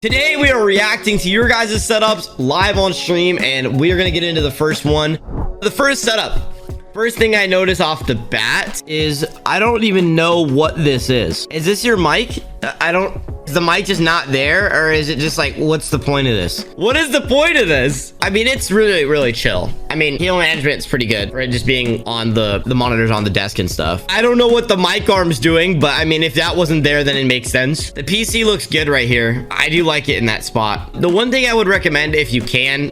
Today we are reacting to your guys' setups live on stream, and we are going to get into the first one. The first setup. First thing I notice off the bat is I don't even know what this is. Is this your mic? Is the mic just not there, or is it just like, what's the point of this? What is the point of this? I mean, it's really chill. I mean, heal management is pretty good for it just being on the monitors on the desk and stuff. I don't know what the mic arm's doing, but I mean, if that wasn't there, then it makes sense. The PC looks good right here. I do like it in that spot. The one thing I would recommend, if you can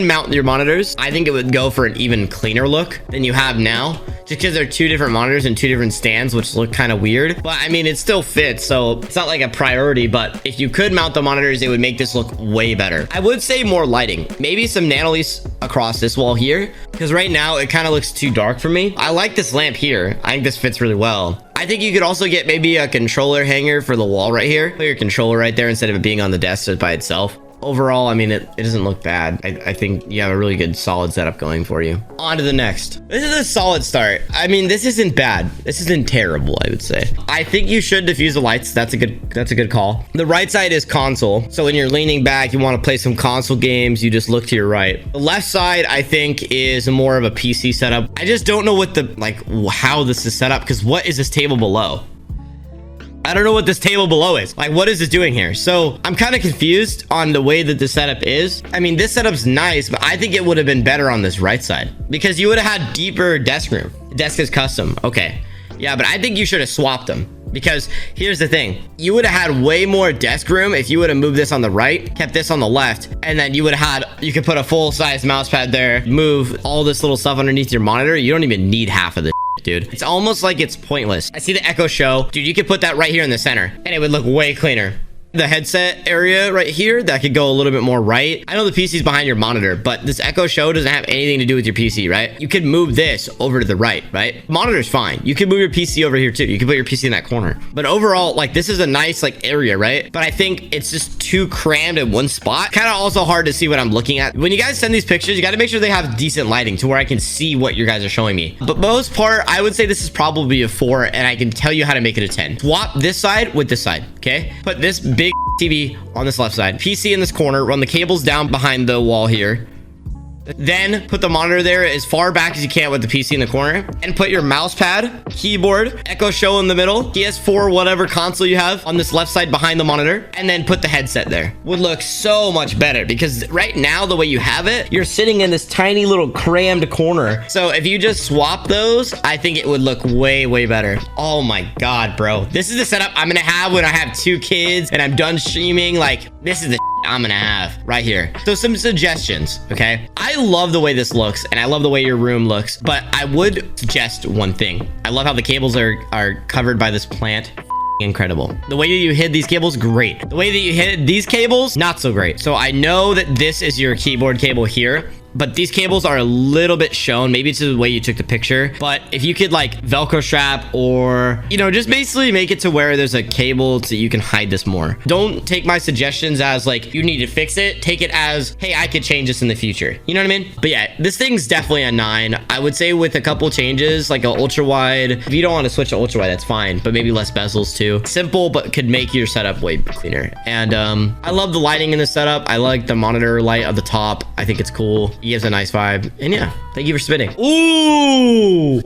mount your monitors, I think it would go for an even cleaner look than you have now, just because they're two different monitors and two different stands, which look kind of weird. But I mean, it still fits, so it's not like a priority. But if you could mount the monitors, it would make this look way better. I would say more lighting, maybe some nanoliths across this wall here, because right now it kind of looks too dark for me. I like this lamp here. I think this fits really well. I think you could also get maybe a controller hanger for the wall right here. Put your controller right there instead of it being on the desk just by itself. Overall, I mean, it doesn't look bad. I think you have a really good solid setup going for you. On to the next. This is a solid start. I mean, this isn't bad. This isn't terrible, I would say. I think you should diffuse the lights. That's a good call. The right side is console. So when you're leaning back, you want to play some console games, you just look to your right. The left side, I think, is more of a PC setup. I just don't know what how this is set up, because what is this table below? I don't know what this table below is. Like, what is this doing here? So I'm kind of confused on the way that the setup is. I mean, this setup's nice, but I think it would have been better on this right side, because you would have had deeper desk room. The desk is custom. Okay. Yeah, but I think you should have swapped them, because here's the thing. You would have had way more desk room if you would have moved this on the right, kept this on the left, and then you would have had, you could put a full-size mouse pad there, move all this little stuff underneath your monitor. You don't even need half of this, dude. It's almost like it's pointless. I see the Echo Show. Dude, you could put that right here in the center and it would look way cleaner. The headset area right here, that could go a little bit more right. I know the PC's behind your monitor, but this Echo Show doesn't have anything to do with your PC, right? You could move this over to the right? Monitor's fine. You can move your PC over here too. You can put your PC in that corner. But overall, like, this is a nice like area, right? But I think it's just too crammed in one spot. Kind of also hard to see what I'm looking at. When you guys send these pictures, you got to make sure they have decent lighting to where I can see what you guys are showing me. But most part, I would say this is probably a 4, and I can tell you how to make it a 10. Swap this side with this side, okay? Put this big TV on this left side, PC in this corner, run the cables down behind the wall here, then put the monitor there as far back as you can with the PC in the corner, and put your mouse pad, keyboard, Echo Show in the middle, PS4, whatever console you have on this left side behind the monitor, and then put the headset there. Would look so much better, because right now the way you have it, you're sitting in this tiny little crammed corner. So if you just swap those, I think it would look way better. Oh my god, bro, this is the setup I'm gonna have when I have 2 kids and I'm done streaming. Like, this is the I'm gonna have right here. So some suggestions, okay? I love the way this looks, and I love the way your room looks, but I would suggest one thing. I love how the cables are covered by this plant. Incredible. The way that you hid these cables, great. The way that you hid these cables, not so great. So I know that this is your keyboard cable here, but these cables are a little bit shown. Maybe it's the way you took the picture, but if you could like Velcro strap, or, you know, just basically make it to where there's a cable so you can hide this more. Don't take my suggestions as like, you need to fix it. Take it as, hey, I could change this in the future. You know what I mean? But yeah, this thing's definitely a 9. I would say with a couple changes, like an ultra wide. If you don't want to switch to ultra wide, that's fine, but maybe less bezels too. Simple, but could make your setup way cleaner. And I love the lighting in the setup. I like the monitor light at the top. I think it's cool. It gives a nice vibe. And yeah, thank you for spinning. Ooh,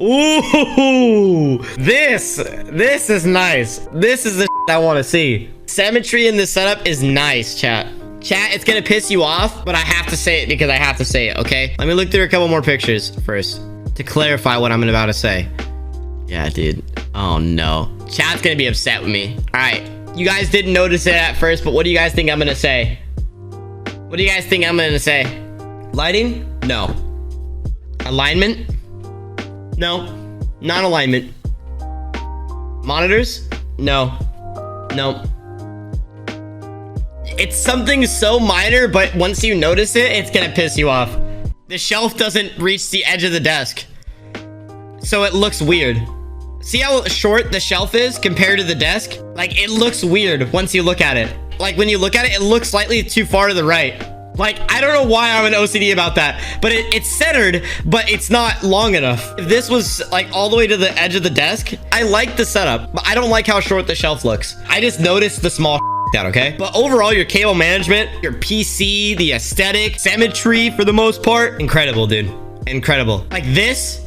this is nice. This is the I want to see. Symmetry in this setup is nice, chat. It's gonna piss you off, but I have to say it because I have to say it, okay? Let me look through a couple more pictures first to clarify what I'm about to say. Yeah, dude. Oh no, chat's gonna be upset with me. All right, you guys didn't notice it at first, but what do you guys think I'm gonna say? What do you guys think I'm gonna say? Lighting? No. Alignment? No. Non-alignment. Monitors? No. It's something so minor, but once you notice it, it's gonna piss you off. The shelf doesn't reach the edge of the desk, so it looks weird. See how short the shelf is compared to the desk? Like, it looks weird once you look at it. Like, when you look at it, it looks slightly too far to the right. Like, I don't know why I'm an OCD about that, but it's centered, but it's not long enough. If this was like all the way to the edge of the desk, I like the setup, but I don't like how short the shelf looks. I just noticed the small that, okay? But overall, your cable management, your PC, the aesthetic, Symmetry for the most part, incredible, dude. Incredible. Like this,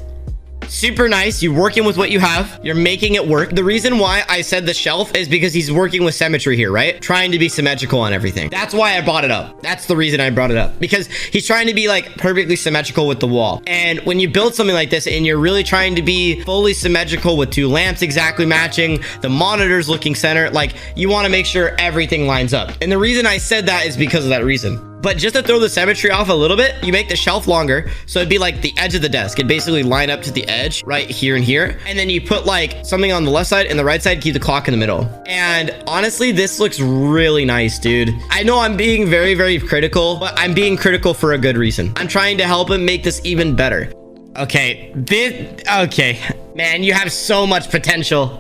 super nice. You're working with what you have. You're making it work. The reason why I said the shelf is because he's working with Symmetry here, right? Trying to be symmetrical on everything. That's why I brought it up. That's the reason I brought it up, because he's trying to be like perfectly symmetrical with the wall. And when you build something like this and you're really trying to be fully symmetrical with 2 lamps exactly matching, the monitors looking center, like you want to make sure everything lines up. And the reason I said that is because of that reason. But just to throw the Symmetry off a little bit, you make the shelf longer. So it'd be like the edge of the desk. It'd basically line up to the edge right here and here. And then you put like something on the left side and the right side, keep the clock in the middle. And honestly, this looks really nice, dude. I know I'm being very, very critical, but I'm being critical for a good reason. I'm trying to help him make this even better. Okay, okay. Man, you have so much potential.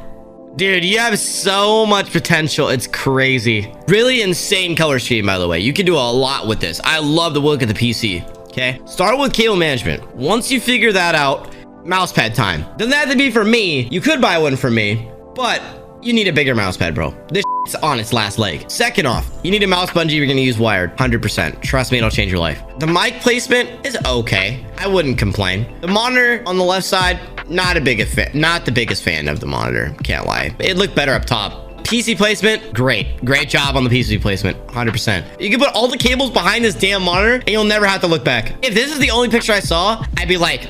Dude, you have so much potential. It's crazy. Really insane color scheme, by the way. You can do a lot with this. I love the look of the PC. Okay, start with cable management. Once you figure that out, mousepad time. Doesn't have to be for me. You could buy one for me, but you need a bigger mousepad, bro. This is on its last leg. Second off, you need a mouse bungee. You're gonna use wired, 100%. Trust me, it'll change your life. The mic placement is okay. I wouldn't complain. The monitor on the left side, not the biggest fan of the monitor, can't lie. It looked better up top. PC placement, great job on the PC placement, 100%. You can put all the cables behind this damn monitor and you'll never have to look back. If this is the only picture I saw, I'd be like,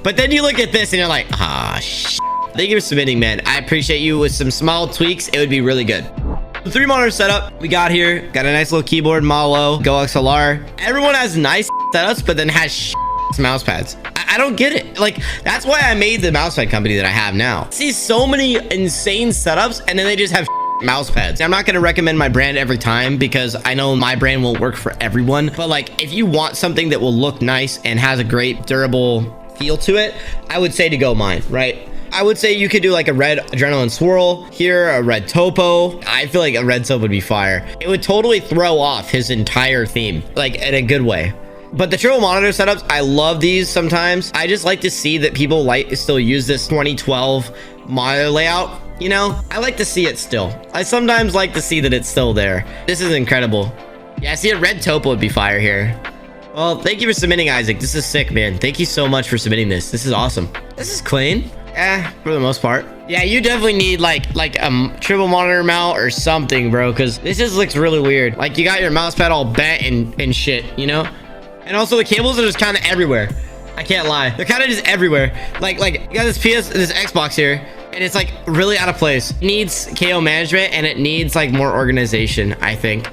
but then you look at this and you're like, ah, shit. Thank you for submitting, man. I appreciate you. With some small tweaks, it would be really good. The 3 monitor setup we got here, got a nice little keyboard, Malo, GoXLR. Everyone has nice setups, but then has mouse pads. I don't get it. Like, that's why I made the mousepad company that I have now. I see so many insane setups and then they just have mouse pads. I'm not going to recommend my brand every time because I know my brand won't work for everyone. But like, if you want something that will look nice and has a great durable feel to it, I would say to go mine, right? I would say you could do like a red adrenaline swirl here, a red topo. I feel like a red topo would be fire. It would totally throw off his entire theme, like in a good way. But the triple monitor setups, I love these sometimes. I just like to see that people still use this 2012 monitor layout. You know, I like to see it still. I sometimes like to see that it's still there. This is incredible. Yeah, I see a red topo would be fire here. Well, thank you for submitting, Isaac. This is sick, man. Thank you so much for submitting this. This is awesome. This is clean. For the most part. Yeah, you definitely need like a triple monitor mount or something, bro, because this just looks really weird. Like, you got your mouse pad all bent and shit, you know? And also the cables are just kind of everywhere. I can't lie. They're kind of just everywhere. Like you got this Xbox here, and it's like really out of place. It needs KO management and it needs like more organization, I think.